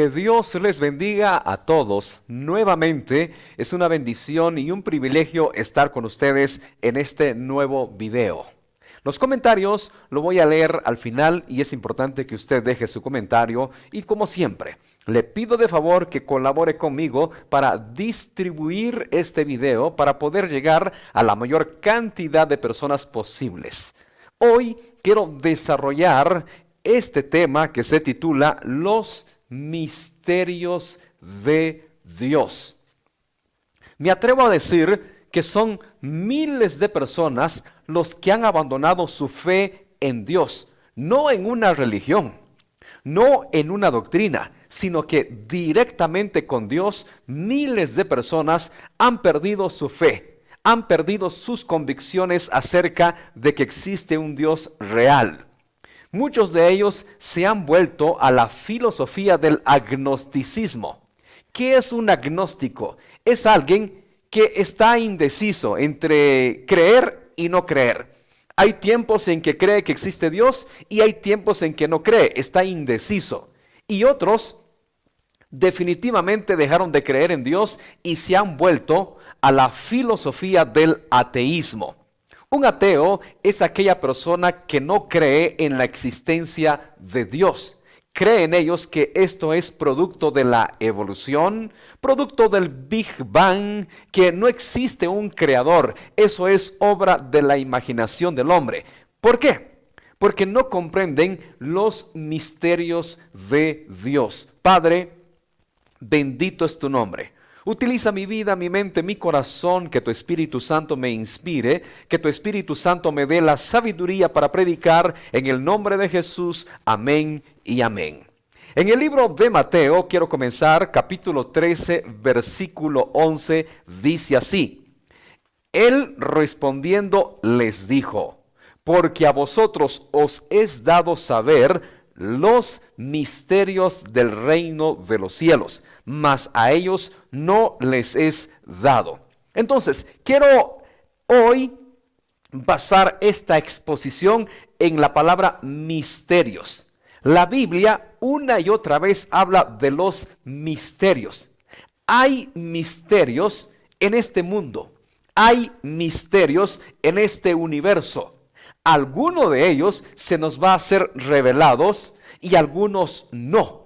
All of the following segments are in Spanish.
Que Dios les bendiga a todos. Nuevamente es una bendición y un privilegio estar con ustedes en este nuevo video. Los comentarios lo voy a leer al final y es importante que usted deje su comentario y como siempre, le pido de favor que colabore conmigo para distribuir este video para poder llegar a la mayor cantidad de personas posibles. Hoy quiero desarrollar este tema que se titula Los misterios de Dios. Me atrevo a decir que son miles de personas los que han abandonado su fe en Dios, no en una religión, no en una doctrina, sino que directamente con Dios, miles de personas han perdido su fe, han perdido sus convicciones acerca de que existe un Dios real. Muchos de ellos se han vuelto a la filosofía del agnosticismo. ¿Qué es un agnóstico? Es alguien que está indeciso entre creer y no creer. Hay tiempos en que cree que existe Dios y hay tiempos en que no cree, está indeciso. Y otros definitivamente dejaron de creer en Dios y se han vuelto a la filosofía del ateísmo. Un ateo es aquella persona que no cree en la existencia de Dios. Cree en ellos que esto es producto de la evolución, producto del Big Bang, que no existe un creador. Eso es obra de la imaginación del hombre. ¿Por qué? Porque no comprenden los misterios de Dios. Padre, bendito es tu nombre. Utiliza mi vida, mi mente, mi corazón, que tu Espíritu Santo me inspire, que tu Espíritu Santo me dé la sabiduría para predicar en el nombre de Jesús. Amén y amén. En el libro de Mateo, quiero comenzar, capítulo 13, versículo 11, dice así. Él respondiendo les dijo, porque a vosotros os es dado saber los misterios del reino de los cielos, mas a ellos no les es dado. Entonces, quiero hoy basar esta exposición en la palabra misterios. La Biblia una y otra vez habla de los misterios. Hay misterios en este mundo. Hay misterios en este universo. Algunos de ellos se nos va a ser revelados y algunos no.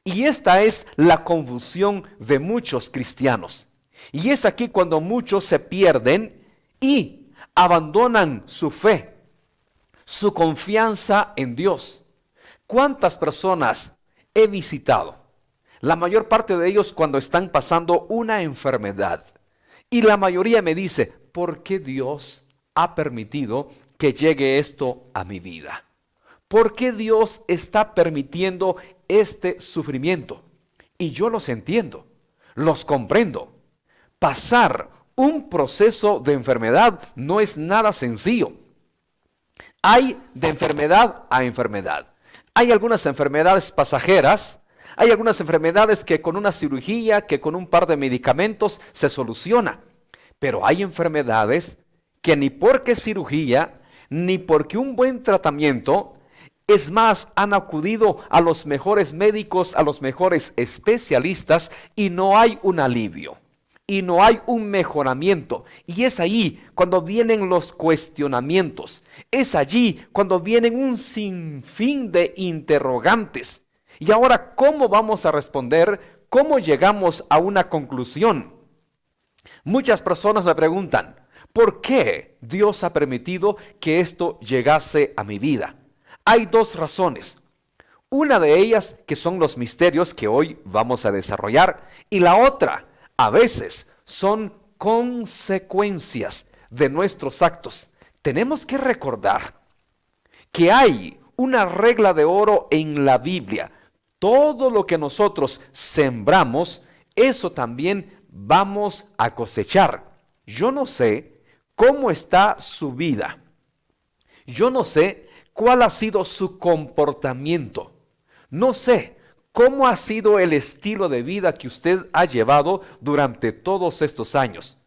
Y esta es la confusión de muchos cristianos. Y es aquí cuando muchos se pierden y abandonan su fe, su confianza en Dios. ¿Cuántas personas he visitado? La mayor parte de ellos cuando están pasando una enfermedad. Y la mayoría me dice, ¿por qué Dios ha permitido que llegue esto a mi vida? ¿Por qué Dios está permitiendo este sufrimiento? Y yo los entiendo, los comprendo. Pasar un proceso de enfermedad no es nada sencillo. Hay de enfermedad a enfermedad. Hay algunas enfermedades pasajeras, hay algunas enfermedades que con una cirugía, que con un par de medicamentos se soluciona. Pero hay enfermedades que ni porque cirugía, ni porque un buen tratamiento. Es más, han acudido a los mejores médicos, a los mejores especialistas y no hay un alivio, y no hay un mejoramiento. Y es ahí cuando vienen los cuestionamientos, es allí cuando vienen un sinfín de interrogantes. Y ahora, ¿cómo vamos a responder? ¿Cómo llegamos a una conclusión? Muchas personas me preguntan, ¿por qué Dios ha permitido que esto llegase a mi vida? Hay dos razones. Una de ellas que son los misterios que hoy vamos a desarrollar y la otra a veces son consecuencias de nuestros actos. Tenemos que recordar que hay una regla de oro en la Biblia. Todo lo que nosotros sembramos, eso también vamos a cosechar. Yo no sé cómo está su vida. Yo no sé cuál ha sido su comportamiento. No sé cómo ha sido el estilo de vida que usted ha llevado durante todos estos años.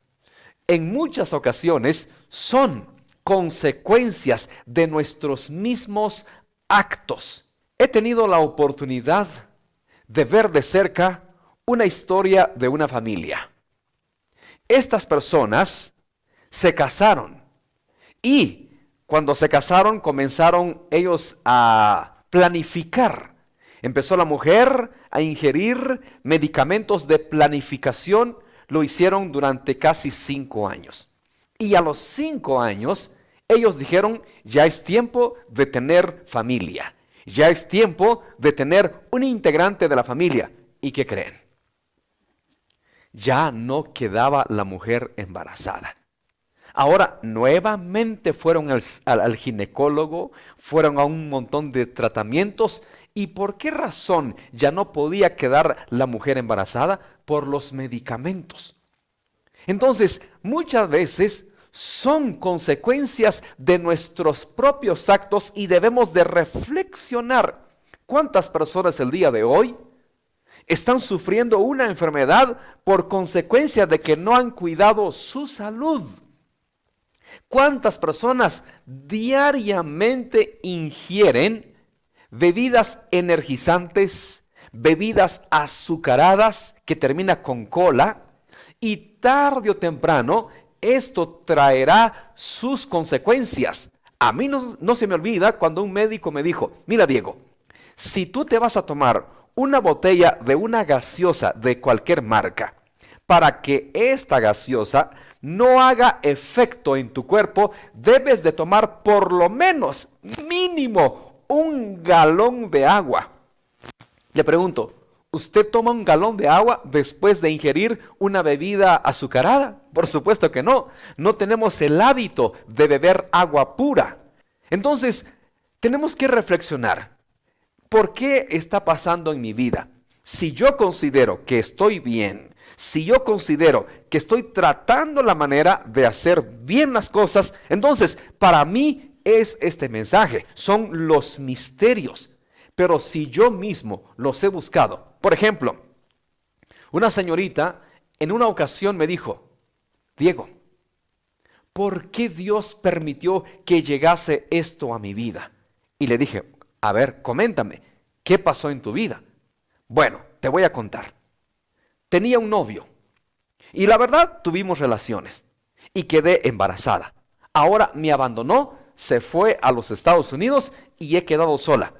En muchas ocasiones son consecuencias de nuestros mismos actos. He tenido la oportunidad de ver de cerca una historia de una familia. Estas personas se casaron y cuando se casaron comenzaron ellos a planificar. Empezó la mujer a ingerir medicamentos de planificación. Lo hicieron durante casi 5 años. Y a los 5 años, ellos dijeron, ya es tiempo de tener familia. Ya es tiempo de tener un integrante de la familia. ¿Y qué creen? Ya no quedaba la mujer embarazada. Ahora nuevamente fueron al ginecólogo, fueron a un montón de tratamientos. ¿Y por qué razón ya no podía quedar la mujer embarazada? Por los medicamentos. Entonces, muchas veces son consecuencias de nuestros propios actos y debemos de reflexionar. ¿Cuántas personas el día de hoy están sufriendo una enfermedad por consecuencia de que no han cuidado su salud? ¿Cuántas personas diariamente ingieren bebidas energizantes, bebidas azucaradas que termina con cola? Y tarde o temprano esto traerá sus consecuencias. A mí no se me olvida cuando un médico me dijo, mira Diego, si tú te vas a tomar una botella de una gaseosa de cualquier marca, para que esta gaseosa no haga efecto en tu cuerpo, debes de tomar por lo menos, mínimo, 1 galón de agua. Le pregunto, ¿usted toma 1 galón de agua después de ingerir una bebida azucarada? Por supuesto que no. No tenemos el hábito de beber agua pura. Entonces, tenemos que reflexionar. ¿Por qué está pasando en mi vida? Si yo considero que estoy bien, si yo considero que estoy tratando la manera de hacer bien las cosas, entonces para mí es este mensaje. Son los misterios. Pero si yo mismo los he buscado, por ejemplo, una señorita en una ocasión me dijo, Diego, ¿por qué Dios permitió que llegase esto a mi vida? Y le dije, a ver, coméntame, ¿qué pasó en tu vida? Bueno, te voy a contar. Tenía un novio y la verdad tuvimos relaciones y quedé embarazada. Ahora me abandonó, se fue a los Estados Unidos y he quedado sola.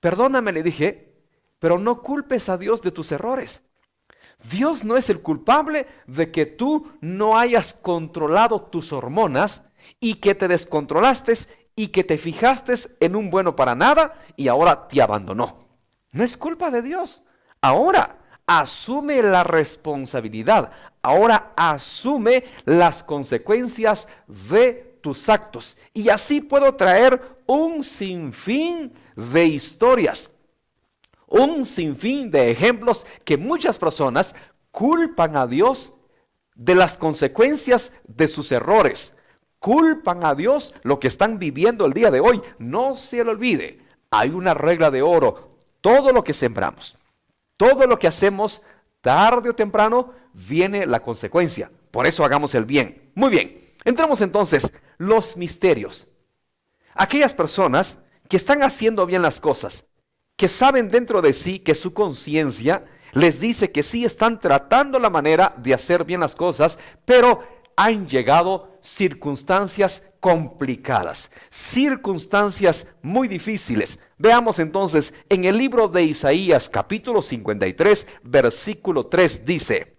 Perdóname, le dije, pero no culpes a Dios de tus errores. Dios no es el culpable de que tú no hayas controlado tus hormonas y que te descontrolaste y que te fijaste en un bueno para nada y ahora te abandonó. No es culpa de Dios. Ahora asume la responsabilidad. Ahora asume las consecuencias de tus actos. Y así puedo traer un sinfín de historias, un sinfín de ejemplos que muchas personas culpan a Dios de las consecuencias de sus errores. Culpan a Dios lo que están viviendo el día de hoy. No se le olvide, hay una regla de oro. Todo lo que sembramos, todo lo que hacemos, tarde o temprano, viene la consecuencia. Por eso hagamos el bien. Muy bien, entremos entonces, los misterios. Aquellas personas que están haciendo bien las cosas, que saben dentro de sí que su conciencia les dice que sí están tratando la manera de hacer bien las cosas, pero han llegado circunstancias complicadas, circunstancias muy difíciles. Veamos entonces en el libro de Isaías capítulo 53 versículo 3 dice: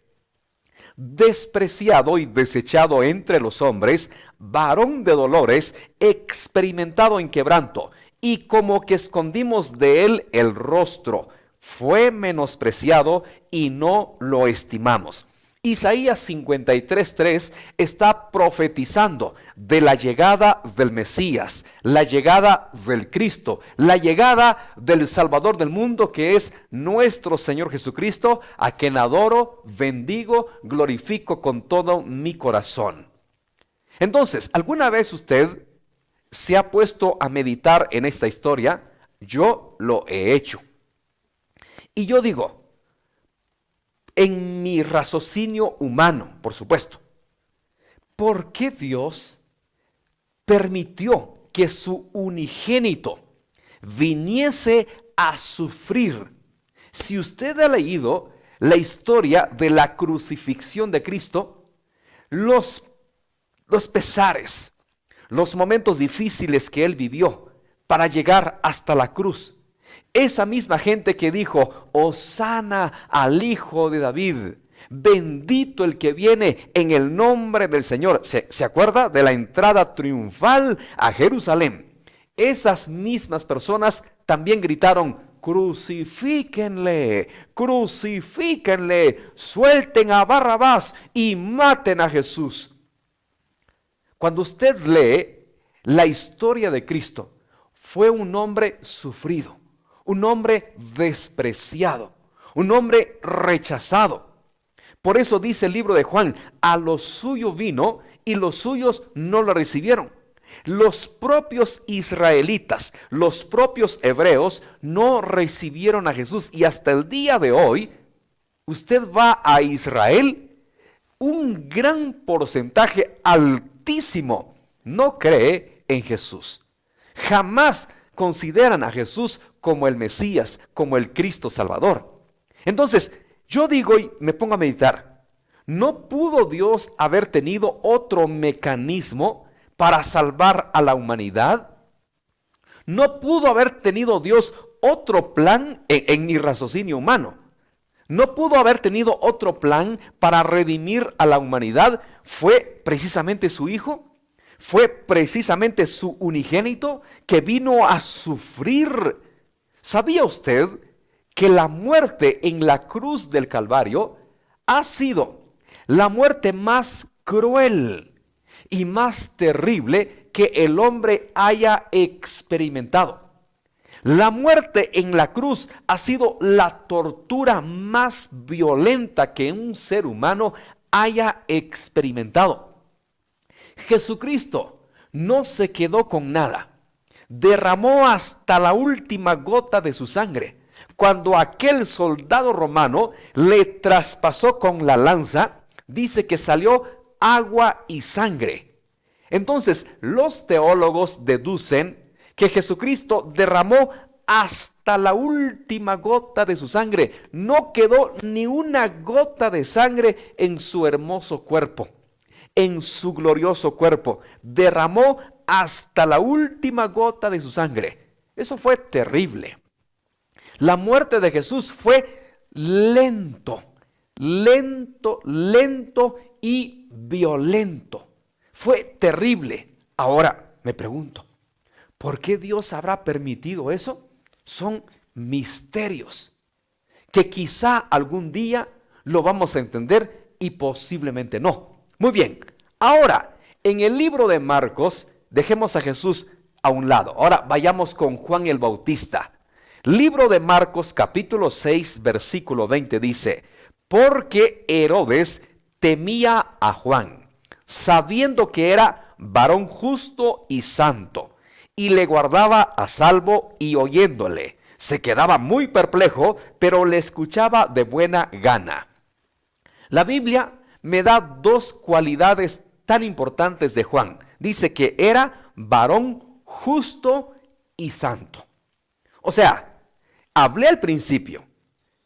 despreciado y desechado entre los hombres, varón de dolores, experimentado en quebranto, y como que escondimos de él el rostro, fue menospreciado y no lo estimamos. Isaías 53:3 está profetizando de la llegada del Mesías, la llegada del Cristo, la llegada del Salvador del mundo, que es nuestro Señor Jesucristo, a quien adoro, bendigo, glorifico con todo mi corazón. Entonces, ¿alguna vez usted se ha puesto a meditar en esta historia? Yo lo he hecho. Y yo digo, en mi raciocinio humano, por supuesto, ¿por qué Dios permitió que su unigénito viniese a sufrir Si usted ha leído la historia de la crucifixión de Cristo, los pesares, los momentos difíciles que Él vivió para llegar hasta la cruz, esa misma gente que dijo, Hosana al Hijo de David, bendito el que viene en el nombre del Señor. ¿Se acuerda de la entrada triunfal a Jerusalén? Esas mismas personas también gritaron, crucifíquenle, crucifíquenle, suelten a Barrabás y maten a Jesús. Cuando usted lee la historia de Cristo, fue un hombre sufrido, un hombre despreciado, un hombre rechazado. Por eso dice el libro de Juan, a lo suyo vino y los suyos no lo recibieron. Los propios israelitas, los propios hebreos no recibieron a Jesús, y hasta el día de hoy, usted va a Israel, un gran porcentaje altísimo no cree en Jesús. Jamás consideran a Jesús como el Mesías, como el Cristo Salvador. Entonces, yo digo y me pongo a meditar, ¿no pudo Dios haber tenido otro mecanismo para salvar a la humanidad? ¿No pudo haber tenido Dios otro plan en mi raciocinio humano? ¿No pudo haber tenido otro plan para redimir a la humanidad? ¿Fue precisamente su Hijo? ¿Fue precisamente su unigénito que vino a sufrir? ¿Sabía usted que la muerte en la cruz del Calvario ha sido la muerte más cruel y más terrible que el hombre haya experimentado? La muerte en la cruz ha sido la tortura más violenta que un ser humano haya experimentado. Jesucristo no se quedó con nada. Derramó hasta la última gota de su sangre. Cuando aquel soldado romano le traspasó con la lanza, dice que salió agua y sangre. Entonces, los teólogos deducen que Jesucristo derramó hasta la última gota de su sangre. No quedó ni una gota de sangre en su hermoso cuerpo, en su glorioso cuerpo. Derramó hasta la última gota de su sangre. Eso fue terrible. La muerte de Jesús fue lento y violento. Fue terrible. Ahora me pregunto, ¿por qué Dios habrá permitido eso? Son misterios que quizá algún día lo vamos a entender y posiblemente no. Muy bien, ahora en el libro de Marcos, dejemos a Jesús a un lado. Ahora vayamos con Juan el Bautista. Libro de Marcos capítulo 6 versículo 20 dice, porque Herodes temía a Juan, sabiendo que era varón justo y santo, y le guardaba a salvo, y oyéndole se quedaba muy perplejo, pero le escuchaba de buena gana. La Biblia me da dos cualidades tan importantes de Juan. Dice que era varón justo y santo. O sea, hablé al principio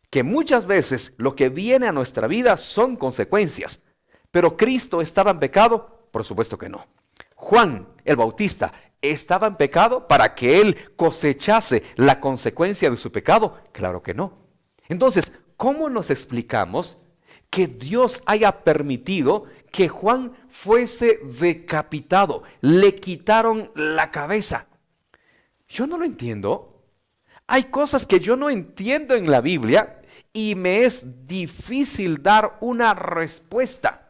que muchas veces lo que viene a nuestra vida son consecuencias, pero ¿Cristo estaba en pecado? Por supuesto que no. Juan el Bautista estaba en pecado para que él cosechase la consecuencia de su pecado. Claro que no. Entonces, ¿cómo nos explicamos que Dios haya permitido que Juan fuese decapitado? Le quitaron la cabeza. Yo no lo entiendo. Hay cosas que yo no entiendo en la Biblia y me es difícil dar una respuesta.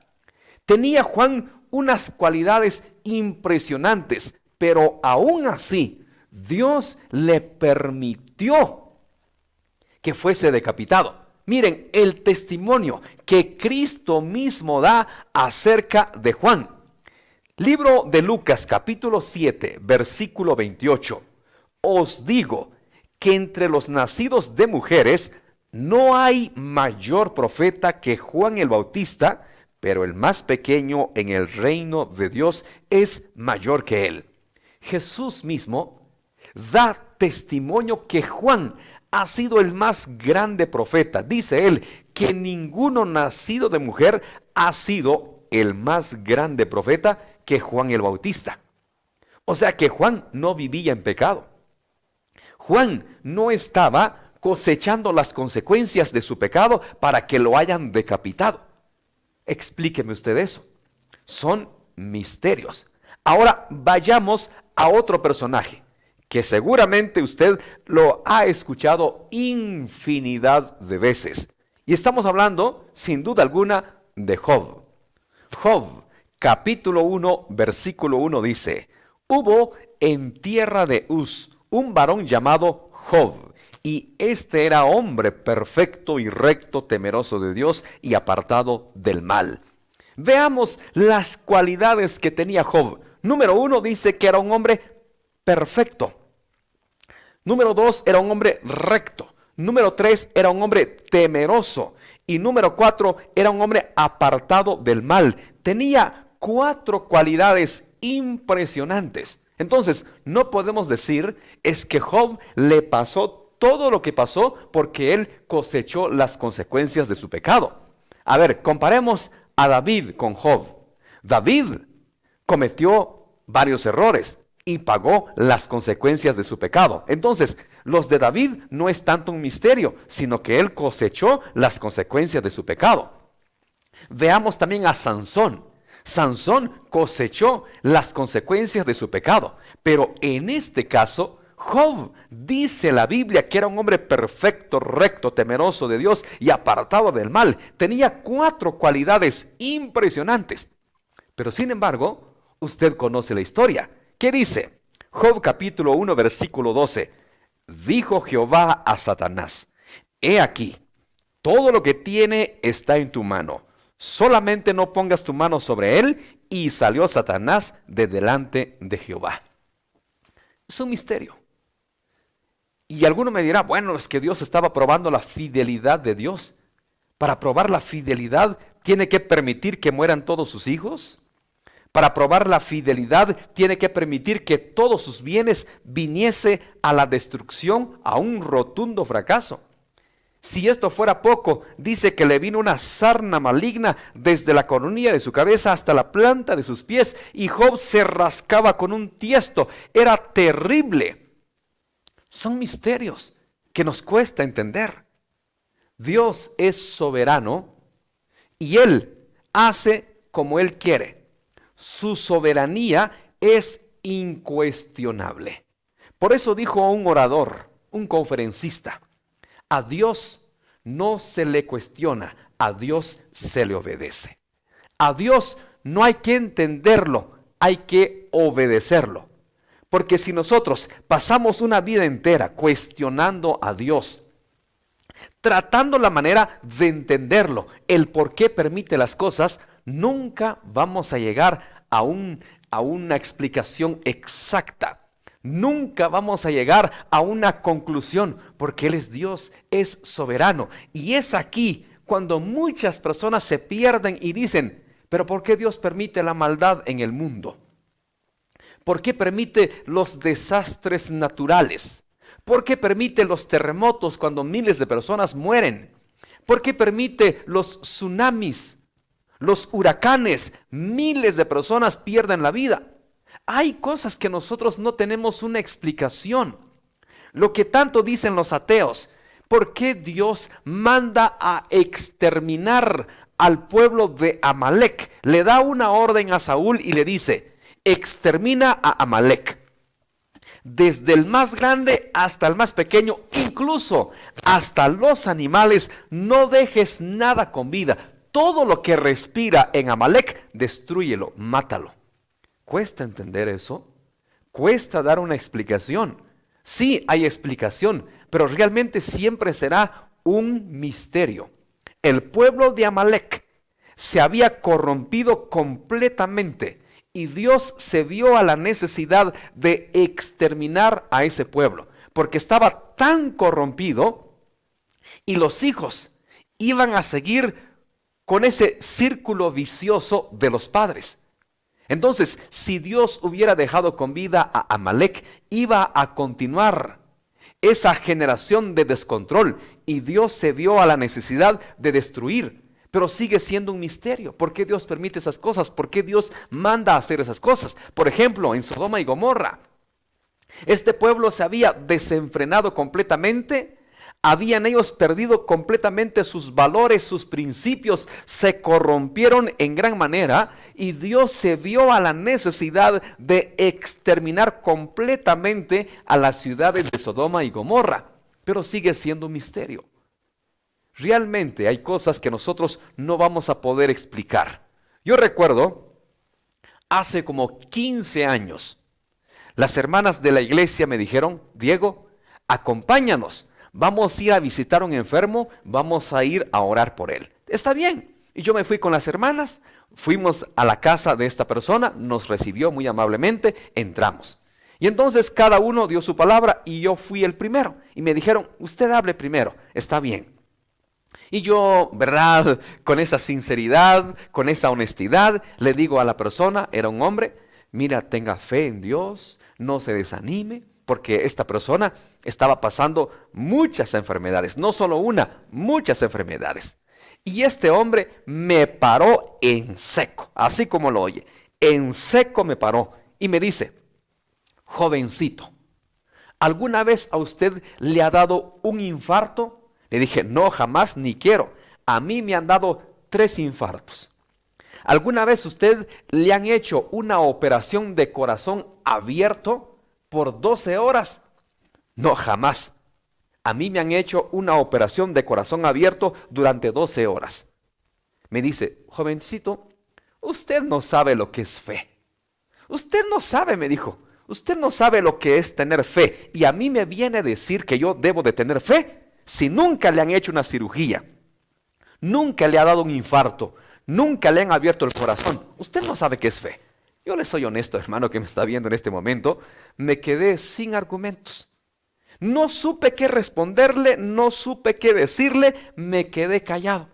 Tenía Juan unas cualidades impresionantes, pero aún así Dios le permitió que fuese decapitado. Miren el testimonio que Cristo mismo da acerca de Juan. Libro de Lucas capítulo 7 versículo 28. Os digo que entre los nacidos de mujeres no hay mayor profeta que Juan el Bautista, pero el más pequeño en el reino de Dios es mayor que él. Jesús mismo da testimonio que Juan, ha sido el más grande profeta. Dice él que ninguno nacido de mujer ha sido el más grande profeta que Juan el Bautista. O sea que Juan no vivía en pecado. Juan no estaba cosechando las consecuencias de su pecado para que lo hayan decapitado. Explíqueme usted eso. Son misterios. Ahora vayamos a otro personaje que seguramente usted lo ha escuchado infinidad de veces. Y estamos hablando, sin duda alguna, de Job. Job, capítulo 1, versículo 1 dice: hubo en tierra de Uz un varón llamado Job, y este era hombre perfecto y recto, temeroso de Dios y apartado del mal. Veamos las cualidades que tenía Job. Número 1 dice que era un hombre perfecto. Número 2 era un hombre recto. Número 3 era un hombre temeroso. Y número 4 era un hombre apartado del mal. Tenía 4 cualidades impresionantes. Entonces, no podemos decir es que Job le pasó todo lo que pasó porque él cosechó las consecuencias de su pecado. A ver, comparemos a David con Job. David cometió varios errores y pagó las consecuencias de su pecado. Entonces, los de David no es tanto un misterio, sino que él cosechó las consecuencias de su pecado. Veamos también a Sansón. Sansón cosechó las consecuencias de su pecado, pero en este caso, Job, dice la Biblia que era un hombre perfecto, recto, temeroso de Dios y apartado del mal. Tenía 4 cualidades impresionantes. Pero sin embargo, usted conoce la historia. ¿Qué dice? Job capítulo 1, versículo 12. Dijo Jehová a Satanás: he aquí, todo lo que tiene está en tu mano. Solamente no pongas tu mano sobre él. Y salió Satanás de delante de Jehová. Es un misterio. Y alguno me dirá, bueno, es que Dios estaba probando la fidelidad de Dios. Para probar la fidelidad, ¿tiene que permitir que mueran todos sus hijos? Para probar la fidelidad, tiene que permitir que todos sus bienes viniese a la destrucción, a un rotundo fracaso. Si esto fuera poco, dice que le vino una sarna maligna desde la coronilla de su cabeza hasta la planta de sus pies, y Job se rascaba con un tiesto. Era terrible. Son misterios que nos cuesta entender. Dios es soberano y Él hace como Él quiere. Su soberanía es incuestionable. Por eso dijo un orador, un conferencista: a Dios no se le cuestiona, a Dios se le obedece. A Dios no hay que entenderlo, hay que obedecerlo. Porque si nosotros pasamos una vida entera cuestionando a Dios, tratando la manera de entenderlo, el por qué permite las cosas, nunca vamos a llegar a una explicación exacta. Nunca vamos a llegar a una conclusión, porque Él es Dios, es soberano. Y es aquí cuando muchas personas se pierden y dicen: ¿pero por qué Dios permite la maldad en el mundo? ¿Por qué permite los desastres naturales? ¿Por qué permite los terremotos cuando miles de personas mueren? ¿Por qué permite los tsunamis, los huracanes? Miles de personas pierden la vida. Hay cosas que nosotros no tenemos una explicación. Lo que tanto dicen los ateos: ¿por qué Dios manda a exterminar al pueblo de Amalek? Le da una orden a Saúl y le dice: extermina a Amalek. Desde el más grande hasta el más pequeño, incluso hasta los animales, no dejes nada con vida. Todo lo que respira en Amalek, destrúyelo, mátalo. ¿Cuesta entender eso? ¿Cuesta dar una explicación? Sí, hay explicación, pero realmente siempre será un misterio. El pueblo de Amalek se había corrompido completamente y Dios se vio a la necesidad de exterminar a ese pueblo, porque estaba tan corrompido y los hijos iban a seguir con ese círculo vicioso de los padres. Entonces, si Dios hubiera dejado con vida a Amalek, iba a continuar esa generación de descontrol y Dios se vio a la necesidad de destruir. Pero sigue siendo un misterio. ¿Por qué Dios permite esas cosas? ¿Por qué Dios manda a hacer esas cosas? Por ejemplo, en Sodoma y Gomorra, este pueblo se había desenfrenado completamente. Habían ellos perdido completamente sus valores, sus principios, se corrompieron en gran manera y Dios se vio a la necesidad de exterminar completamente a las ciudades de Sodoma y Gomorra. Pero sigue siendo un misterio. Realmente hay cosas que nosotros no vamos a poder explicar. Yo recuerdo, hace como 15 años, las hermanas de la iglesia me dijeron, Diego, acompáñanos. Vamos a ir a visitar a un enfermo, vamos a ir a orar por él. Está bien. Y yo me fui con las hermanas, fuimos a la casa de esta persona, nos recibió muy amablemente, entramos. Y entonces cada uno dio su palabra y yo fui el primero. Y me dijeron, usted hable primero, está bien. Y yo, ¿verdad? Con esa sinceridad, con esa honestidad, le digo a la persona, era un hombre, mira, tenga fe en Dios, no se desanime. Porque esta persona estaba pasando muchas enfermedades, no solo una, muchas enfermedades. Y este hombre me paró en seco, así como lo oye, en seco me paró y me dice, jovencito, ¿alguna vez a usted le ha dado un infarto? Le dije, no, jamás, ni quiero. A mí me han dado 3 infartos. ¿Alguna vez a usted le han hecho una operación de corazón abierto por 12 horas? No, jamás. A mí me han hecho una operación de corazón abierto durante 12 horas. Me dice, jovencito, usted no sabe lo que es fe. Usted no sabe, me dijo. Usted no sabe lo que es tener fe. Y a mí me viene a decir que yo debo de tener fe si nunca le han hecho una cirugía. Nunca le ha dado un infarto. Nunca le han abierto el corazón. Usted no sabe qué es fe. Yo le soy honesto, hermano, que me está viendo en este momento. Me quedé sin argumentos. No supe qué responderle, no supe qué decirle, me quedé callado.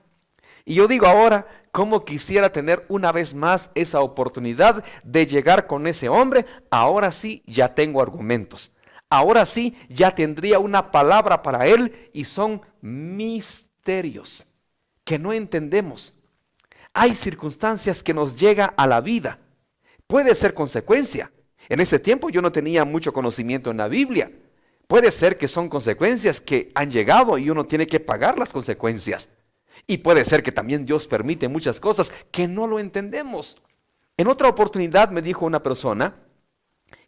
Y yo digo ahora, cómo quisiera tener una vez más esa oportunidad de llegar con ese hombre. Ahora sí, ya tengo argumentos. Ahora sí, ya tendría una palabra para él y son misterios que no entendemos. Hay circunstancias que nos llegan a la vida. Puede ser consecuencia. En ese tiempo yo no tenía mucho conocimiento en la Biblia. Puede ser que son consecuencias que han llegado y uno tiene que pagar las consecuencias. Y puede ser que también Dios permite muchas cosas que no lo entendemos. En otra oportunidad me dijo una persona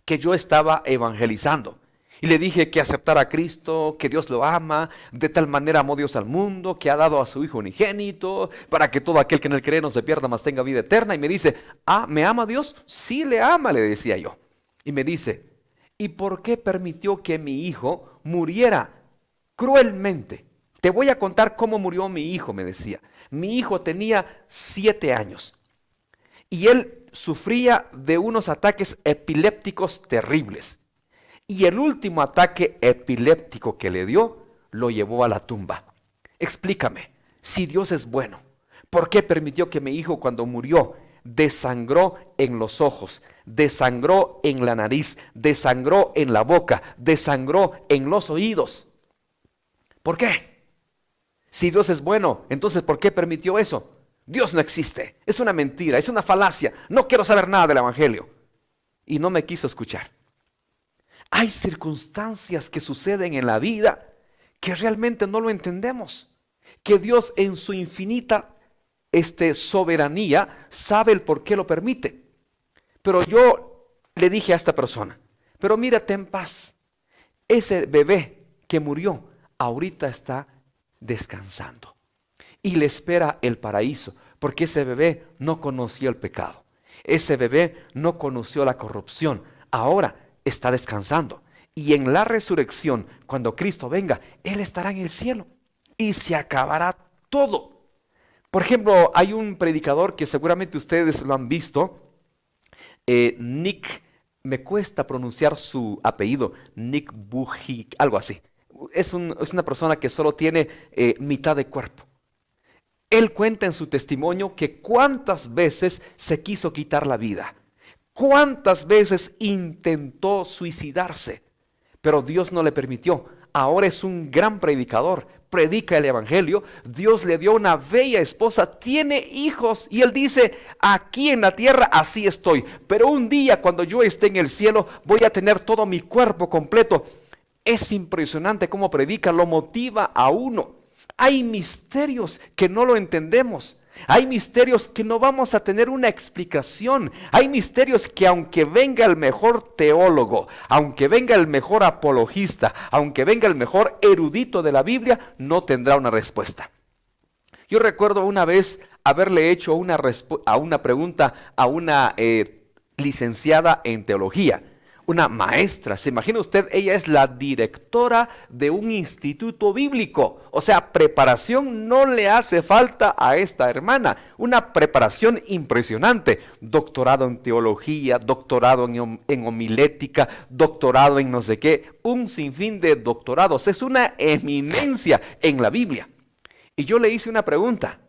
que yo estaba evangelizando. Y le dije que aceptara a Cristo, que Dios lo ama, de tal manera amó Dios al mundo, que ha dado a su Hijo unigénito, para que todo aquel que en él cree no se pierda, mas tenga vida eterna. Y me dice, ¿me ama Dios? Sí, le ama, le decía yo. Y me dice, ¿y por qué permitió que mi hijo muriera cruelmente? Te voy a contar cómo murió mi hijo, me decía. Mi hijo tenía 7 años y él sufría de unos ataques epilépticos terribles. Y el último ataque epiléptico que le dio, lo llevó a la tumba. Explícame, si Dios es bueno, ¿por qué permitió que mi hijo cuando murió desangró en los ojos, desangró en la nariz, desangró en la boca, desangró en los oídos? ¿Por qué? Si Dios es bueno, entonces ¿por qué permitió eso? Dios no existe, es una mentira, es una falacia, no quiero saber nada del evangelio. Y no me quiso escuchar. Hay circunstancias que suceden en la vida que realmente no lo entendemos. Que Dios en su infinita soberanía sabe el por qué lo permite. Pero yo le dije a esta persona, pero mírate en paz. Ese bebé que murió ahorita está descansando. Y le espera el paraíso, porque ese bebé no conoció el pecado. Ese bebé no conoció la corrupción. Ahora está descansando. Y en la resurrección, cuando Cristo venga, Él estará en el cielo. Y se acabará todo. Por ejemplo, hay un predicador que seguramente ustedes lo han visto. Nick, me cuesta pronunciar su apellido. Nick Vujicic, algo así. Es una persona que solo tiene mitad de cuerpo. Él cuenta en su testimonio que cuántas veces se quiso quitar la vida. Cuántas veces intentó suicidarse, pero Dios no le permitió. ahora es un gran predicador, predica el evangelio, Dios le dio una bella esposa, tiene hijos y él dice, aquí en la tierra así estoy, pero un día cuando yo esté en el cielo voy a tener todo mi cuerpo completo. Es impresionante cómo predica, lo motiva a uno. Hay misterios que no lo entendemos. Hay misterios que no vamos a tener una explicación. Hay misterios que aunque venga el mejor teólogo, aunque venga el mejor apologista, aunque venga el mejor erudito de la Biblia, no tendrá una respuesta. Yo recuerdo una vez haberle hecho una pregunta a una licenciada en teología, una maestra. ¿Se imagina usted? Ella es la directora de un instituto bíblico. O sea, preparación no le hace falta a esta hermana. Una preparación impresionante. Doctorado en teología, doctorado en homilética, doctorado en no sé qué. Un sinfín de doctorados. Es una eminencia en la Biblia. Y yo le hice una pregunta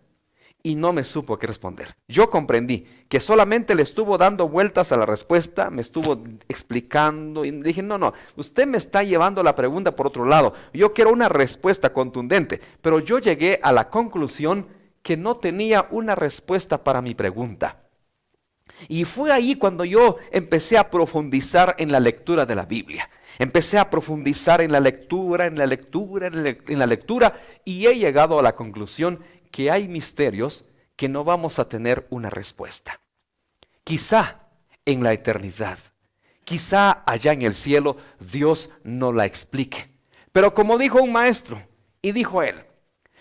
y no me supo qué responder. Yo comprendí que solamente le estuvo dando vueltas a la respuesta, me estuvo explicando y dije, no, usted me está llevando la pregunta por otro lado. Yo quiero una respuesta contundente, pero yo llegué a la conclusión que no tenía una respuesta para mi pregunta. Y fue ahí cuando yo empecé a profundizar en la lectura de la Biblia. Empecé a profundizar en la lectura, en la lectura y he llegado a la conclusión que hay misterios que no vamos a tener una respuesta. Quizá en la eternidad, quizá allá en el cielo Dios no la explique. Pero como dijo un maestro, y dijo él,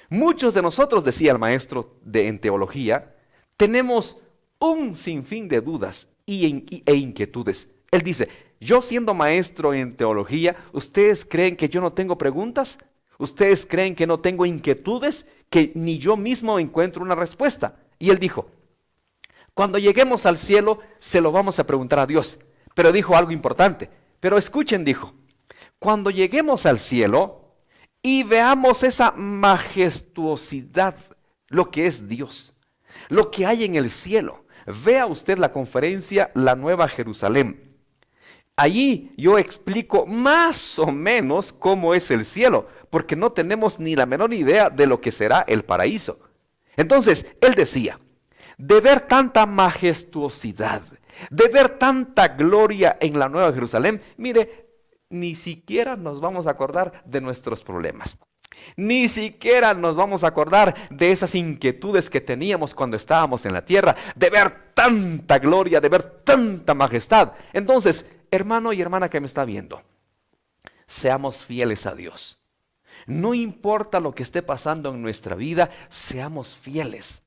muchos de nosotros, decía el maestro en teología, tenemos un sinfín de dudas e inquietudes. Él dice, yo siendo maestro en teología, ¿ustedes creen que yo no tengo preguntas? ¿Ustedes creen que no tengo inquietudes? Que ni yo mismo encuentro una respuesta. Y él dijo, cuando lleguemos al cielo se lo vamos a preguntar a Dios. Pero dijo algo importante. Pero escuchen, dijo, cuando lleguemos al cielo y veamos esa majestuosidad, lo que es Dios, lo que hay en el cielo. Vea usted la conferencia La Nueva Jerusalén. Allí yo explico más o menos cómo es el cielo, porque no tenemos ni la menor idea de lo que será el paraíso. Entonces, él decía, de ver tanta majestuosidad, de ver tanta gloria en la Nueva Jerusalén, mire, ni siquiera nos vamos a acordar de nuestros problemas. Ni siquiera nos vamos a acordar de esas inquietudes que teníamos cuando estábamos en la tierra, de ver tanta gloria, de ver tanta majestad. Entonces, hermano y hermana que me está viendo, seamos fieles a Dios. No importa lo que esté pasando en nuestra vida, seamos fieles.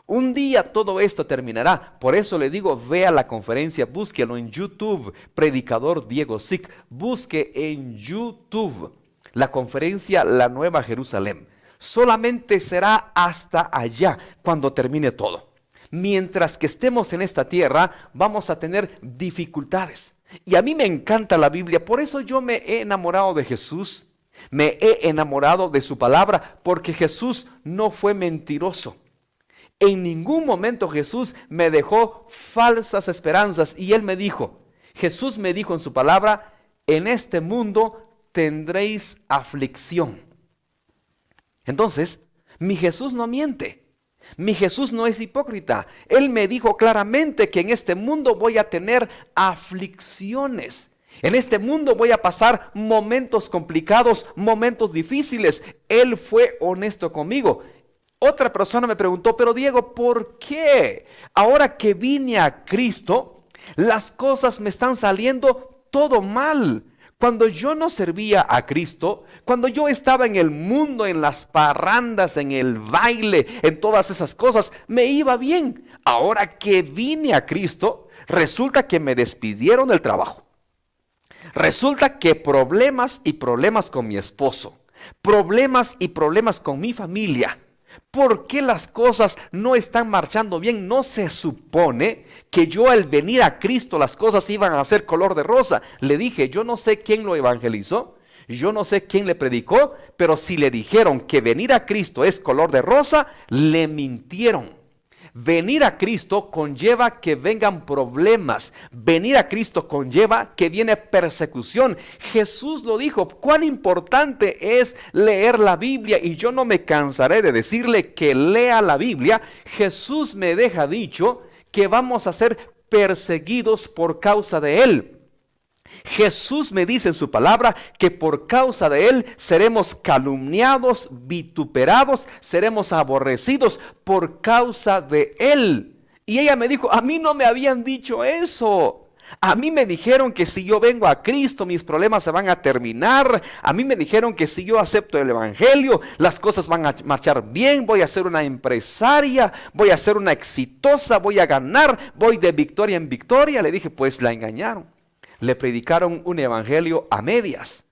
Un día todo esto terminará. Por eso le digo, vea la conferencia, búsquelo en YouTube, Predicador Diego Zick. Busque en YouTube la conferencia La Nueva Jerusalén. Solamente será hasta allá cuando termine todo. Mientras que estemos en esta tierra, vamos a tener dificultades. Y a mí me encanta la Biblia, por eso yo me he enamorado de Jesús. Me he enamorado de su palabra, porque Jesús no fue mentiroso. En ningún momento Jesús me dejó falsas esperanzas. Y Él me dijo, Jesús me dijo en su palabra, en este mundo tendréis aflicción. Entonces, mi Jesús no miente. Mi Jesús no es hipócrita. Él me dijo claramente que en este mundo voy a tener aflicciones. En este mundo voy a pasar momentos complicados, momentos difíciles. Él fue honesto conmigo. Otra persona me preguntó, pero Diego, ¿por qué? Ahora que vine a Cristo, las cosas me están saliendo todo mal. Cuando yo no servía a Cristo, cuando yo estaba en el mundo, en las parrandas, en el baile, en todas esas cosas, me iba bien. Ahora que vine a Cristo, resulta que me despidieron del trabajo. Resulta que problemas y problemas con mi esposo, problemas y problemas con mi familia. ¿Por qué las cosas no están marchando bien? No se supone que yo al venir a Cristo las cosas iban a ser color de rosa. Le dije, yo no sé quién lo evangelizó, yo no sé quién le predicó, pero si le dijeron que venir a Cristo es color de rosa, le mintieron. Venir a Cristo conlleva que vengan problemas. Venir a Cristo conlleva que viene persecución. Jesús lo dijo, cuán importante es leer la Biblia, y yo no me cansaré de decirle que lea la Biblia. Jesús me deja dicho que vamos a ser perseguidos por causa de Él. Jesús me dice en su palabra que por causa de Él seremos calumniados, vituperados, seremos aborrecidos por causa de Él. Y ella me dijo, a mí no me habían dicho eso. A mí me dijeron que si yo vengo a Cristo, mis problemas se van a terminar. A mí me dijeron que si yo acepto el Evangelio, las cosas van a marchar bien. Voy a ser una empresaria, voy a ser una exitosa, voy a ganar, voy de victoria en victoria. Le dije, pues la engañaron. Le predicaron un evangelio a medias.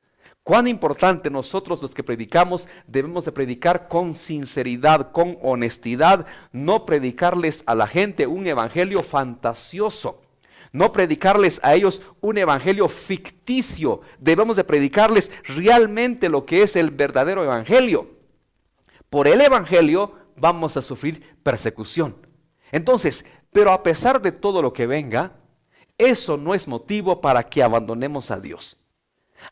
Cuán importante nosotros los que predicamos debemos de predicar con sinceridad, con honestidad, no predicarles a la gente un evangelio fantasioso, no predicarles a ellos un evangelio ficticio. Debemos de predicarles realmente lo que es el verdadero evangelio. Por el evangelio vamos a sufrir persecución. Entonces, pero a pesar de todo lo que venga, eso no es motivo para que abandonemos a Dios.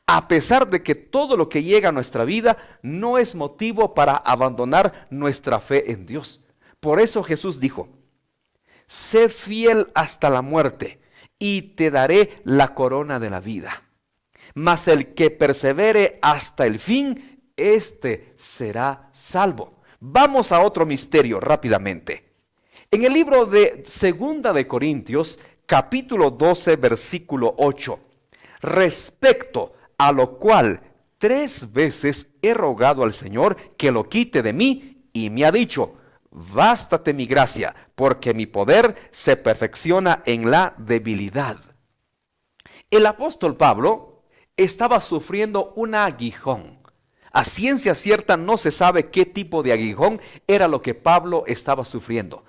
A pesar de que todo lo que llega a nuestra vida no es motivo para abandonar nuestra fe en Dios. Por eso Jesús dijo, sé fiel hasta la muerte y te daré la corona de la vida. Mas el que persevere hasta el fin, éste será salvo. Vamos a otro misterio rápidamente. En el libro de Segunda de Corintios, capítulo 12, versículo 8. Respecto a lo cual 3 veces he rogado al Señor que lo quite de mí, y me ha dicho, bástate mi gracia, porque mi poder se perfecciona en la debilidad. El apóstol Pablo estaba sufriendo un aguijón. A ciencia cierta no se sabe qué tipo de aguijón era lo que Pablo estaba sufriendo.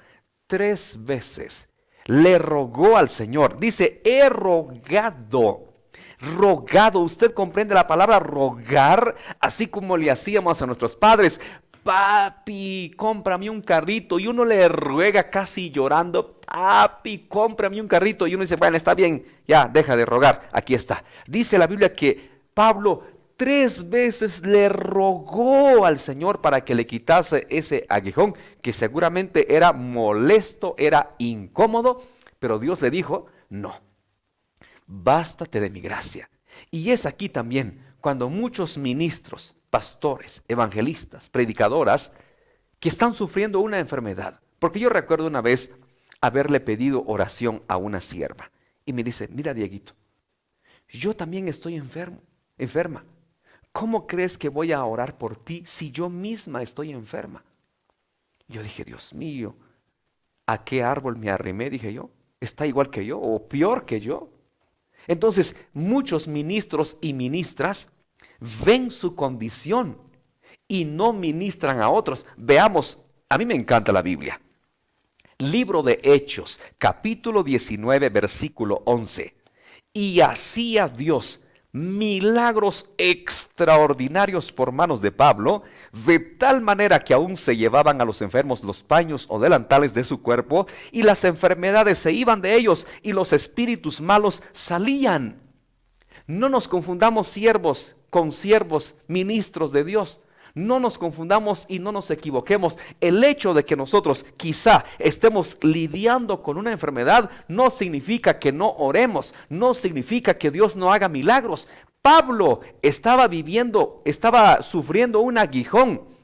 3 veces le rogó al Señor. Dice, he rogado. Rogado, usted comprende la palabra rogar, así como le hacíamos a nuestros padres. Papi, cómprame un carrito. Y uno le ruega casi llorando, papi, cómprame un carrito. Y uno dice, bueno, está bien, ya, deja de rogar, aquí está. Dice la Biblia que Pablo 3 veces le rogó al Señor para que le quitase ese aguijón, que seguramente era molesto, era incómodo, pero Dios le dijo, no, bástate de mi gracia. Y es aquí también cuando muchos ministros, pastores, evangelistas, predicadoras, que están sufriendo una enfermedad. Porque yo recuerdo una vez haberle pedido oración a una sierva, y me dice, mira Dieguito, yo también estoy enferma. ¿Cómo crees que voy a orar por ti si yo misma estoy enferma? Yo dije, Dios mío, ¿a qué árbol me arrimé? Dije yo, ¿está igual que yo o peor que yo? Entonces, muchos ministros y ministras ven su condición y no ministran a otros. Veamos, a mí me encanta la Biblia. Libro de Hechos, capítulo 19, versículo 11. Y hacía Dios milagros extraordinarios por manos de Pablo, de tal manera que aún se llevaban a los enfermos los paños o delantales de su cuerpo, y las enfermedades se iban de ellos, y los espíritus malos salían. No nos confundamos siervos con siervos, ministros de Dios. No nos confundamos y no nos equivoquemos. El hecho de que nosotros quizá estemos lidiando con una enfermedad no significa que no oremos, no significa que Dios no haga milagros. Pablo estaba sufriendo un aguijón,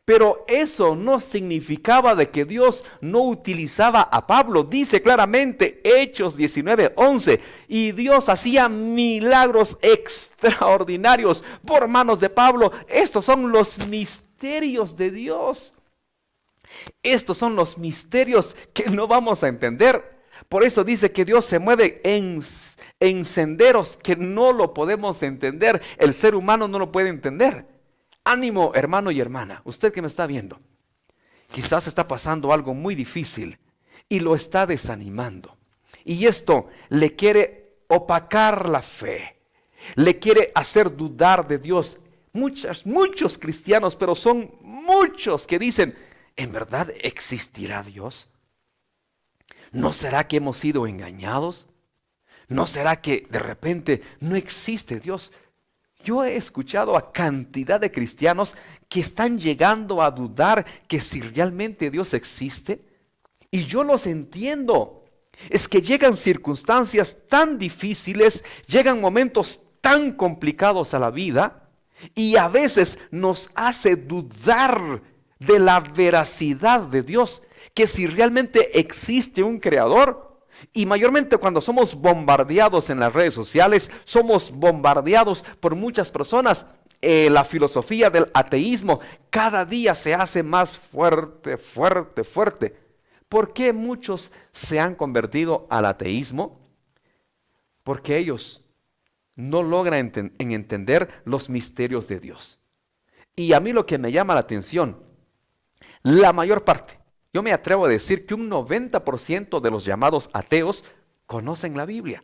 pero eso no significaba de que Dios no utilizaba a Pablo. Dice claramente Hechos 19:11, y Dios hacía milagros extraordinarios por manos de Pablo. Estos son los misterios de Dios. Estos son los misterios que no vamos a entender. Por eso dice que Dios se mueve en senderos que no lo podemos entender. El ser humano no lo puede entender. Ánimo, hermano y hermana, usted que me está viendo, quizás está pasando algo muy difícil y lo está desanimando. Y esto le quiere opacar la fe, le quiere hacer dudar de Dios. Muchos cristianos, pero son muchos que dicen, ¿en verdad existirá Dios? ¿No será que hemos sido engañados? ¿No será que de repente no existe Dios? Yo he escuchado a cantidad de cristianos que están llegando a dudar que si realmente Dios existe. Y yo los entiendo. Es que llegan circunstancias tan difíciles, llegan momentos tan complicados a la vida y a veces nos hace dudar de la veracidad de Dios, que si realmente existe un creador. Y mayormente cuando somos bombardeados en las redes sociales, somos bombardeados por muchas personas. La filosofía del ateísmo cada día se hace más fuerte, fuerte, fuerte. ¿Por qué muchos se han convertido al ateísmo? Porque ellos no logran entender los misterios de Dios. Y a mí lo que me llama la atención, la mayor parte, yo me atrevo a decir que un 90% de los llamados ateos conocen la Biblia.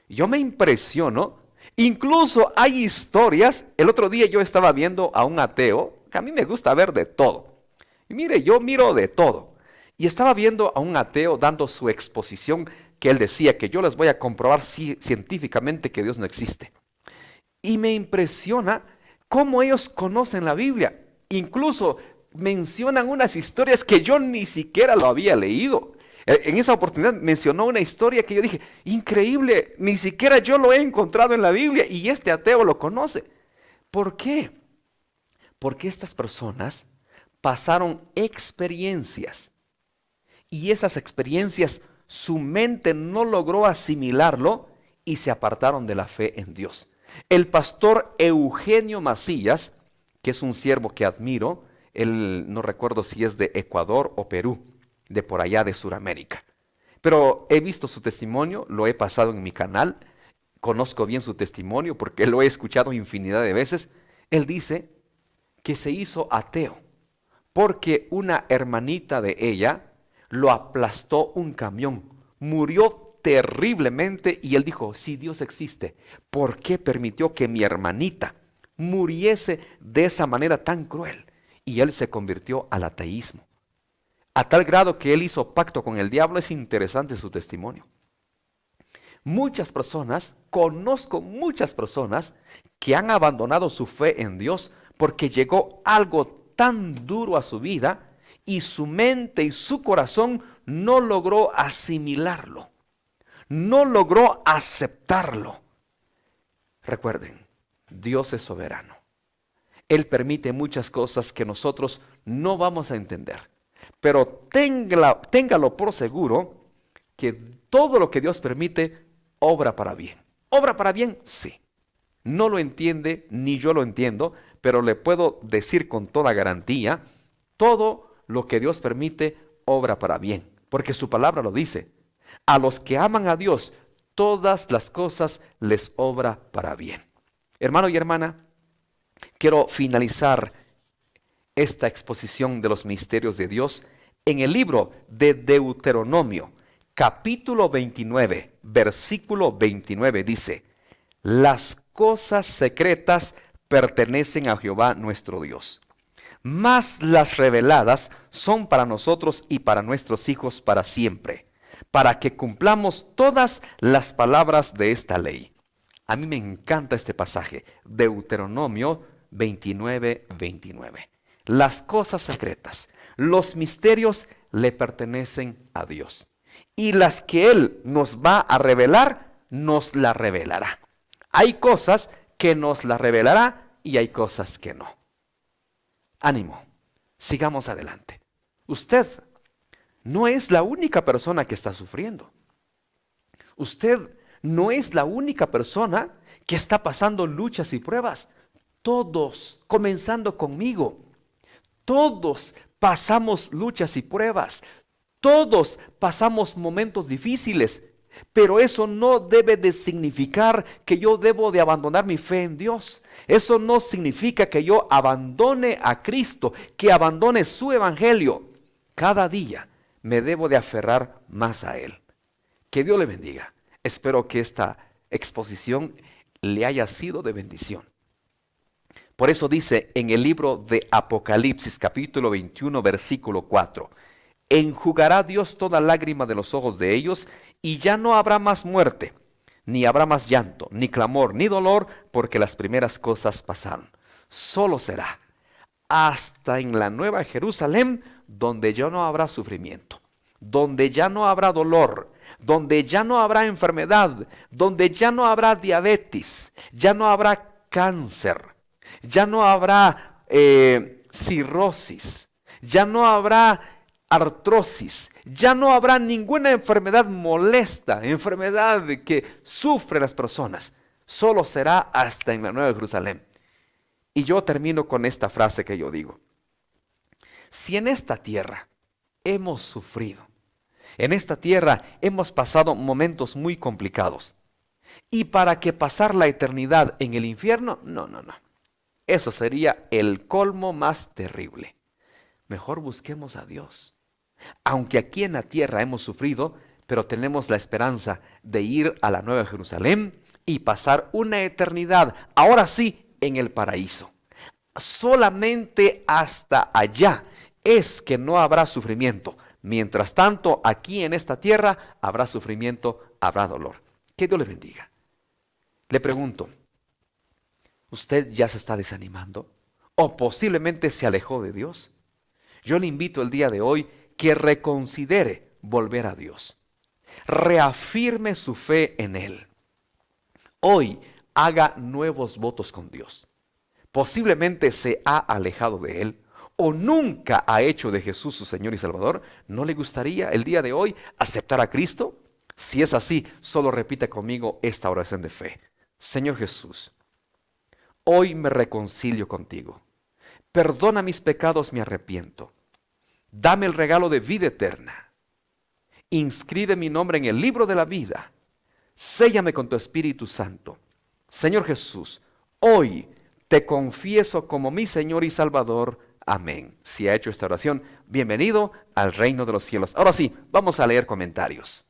Yo me impresiono, incluso hay historias. El otro día yo estaba viendo a un ateo, que a mí me gusta ver de todo. Y mire, yo miro de todo. Y estaba viendo a un ateo dando su exposición que él decía que yo les voy a comprobar científicamente que Dios no existe. Y me impresiona cómo ellos conocen la Biblia. Incluso mencionan unas historias que yo ni siquiera lo había leído. En esa oportunidad mencionó una historia que yo dije, increíble, ni siquiera yo lo he encontrado en la Biblia y este ateo lo conoce. ¿Por qué? Porque estas personas pasaron experiencias y esas experiencias su mente no logró asimilarlo y se apartaron de la fe en Dios. El pastor Eugenio Macías, que es un siervo que admiro, él no recuerdo si es de Ecuador o Perú, de por allá de Sudamérica. Pero he visto su testimonio, lo he pasado en mi canal, conozco bien su testimonio porque lo he escuchado infinidad de veces. Él dice que se hizo ateo porque una hermanita de ella lo aplastó un camión, murió terriblemente y él dijo, si Dios existe, ¿por qué permitió que mi hermanita muriese de esa manera tan cruel? Y él se convirtió al ateísmo. A tal grado que él hizo pacto con el diablo. Es interesante su testimonio. Muchas personas, conozco muchas personas que han abandonado su fe en Dios porque llegó algo tan duro a su vida y su mente y su corazón no logró asimilarlo, no logró aceptarlo. Recuerden, Dios es soberano. Él permite muchas cosas que nosotros no vamos a entender. Pero téngalo por seguro que todo lo que Dios permite obra para bien. ¿Obra para bien? Sí. No lo entiende, ni yo lo entiendo, pero le puedo decir con toda garantía, todo lo que Dios permite obra para bien. Porque su palabra lo dice. A los que aman a Dios, todas las cosas les obra para bien. Hermano y hermana, quiero finalizar esta exposición de los misterios de Dios en el libro de Deuteronomio, capítulo 29, versículo 29 dice, las cosas secretas pertenecen a Jehová nuestro Dios, mas las reveladas son para nosotros y para nuestros hijos para siempre, para que cumplamos todas las palabras de esta ley. A mí me encanta este pasaje, Deuteronomio 29, 29. Las cosas secretas, los misterios le pertenecen a Dios. Y las que Él nos va a revelar, nos la revelará. Hay cosas que nos la revelará y hay cosas que no. Ánimo, sigamos adelante. Usted no es la única persona que está sufriendo. Usted no es la única persona que está pasando luchas y pruebas. Todos, comenzando conmigo, todos pasamos luchas y pruebas. Todos pasamos momentos difíciles. Pero eso no debe de significar que yo debo de abandonar mi fe en Dios. Eso no significa que yo abandone a Cristo, que abandone su evangelio. Cada día me debo de aferrar más a Él. Que Dios le bendiga. Espero que esta exposición le haya sido de bendición. Por eso dice en el libro de Apocalipsis, capítulo 21, versículo 4, enjugará Dios toda lágrima de los ojos de ellos, y ya no habrá más muerte, ni habrá más llanto, ni clamor, ni dolor, porque las primeras cosas pasaron. Solo será hasta en la nueva Jerusalén, donde ya no habrá sufrimiento, donde ya no habrá dolor, donde ya no habrá enfermedad, donde ya no habrá diabetes, ya no habrá cáncer, ya no habrá cirrosis, ya no habrá artrosis, ya no habrá ninguna enfermedad molesta, enfermedad que sufren las personas. Solo será hasta en la Nueva Jerusalén. Y yo termino con esta frase que yo digo. Si en esta tierra hemos sufrido, en esta tierra hemos pasado momentos muy complicados, y para que pasar la eternidad en el infierno, no. Eso sería el colmo más terrible. Mejor busquemos a Dios. Aunque aquí en la tierra hemos sufrido, pero tenemos la esperanza de ir a la Nueva Jerusalén y pasar una eternidad, ahora sí, en el paraíso. Solamente hasta allá es que no habrá sufrimiento. Mientras tanto, aquí en esta tierra habrá sufrimiento, habrá dolor. Que Dios le bendiga. Le pregunto, ¿usted ya se está desanimando? ¿O posiblemente se alejó de Dios? Yo le invito el día de hoy que reconsidere volver a Dios. Reafirme su fe en Él. Hoy haga nuevos votos con Dios. Posiblemente se ha alejado de Él o nunca ha hecho de Jesús su Señor y Salvador. ¿No le gustaría el día de hoy aceptar a Cristo? Si es así, solo repita conmigo esta oración de fe. Señor Jesús, hoy me reconcilio contigo. Perdona mis pecados, me arrepiento. Dame el regalo de vida eterna. Inscribe mi nombre en el libro de la vida. Séllame con tu Espíritu Santo. Señor Jesús, hoy te confieso como mi Señor y Salvador. Amén. Si ha hecho esta oración, bienvenido al reino de los cielos. Ahora sí, vamos a leer comentarios.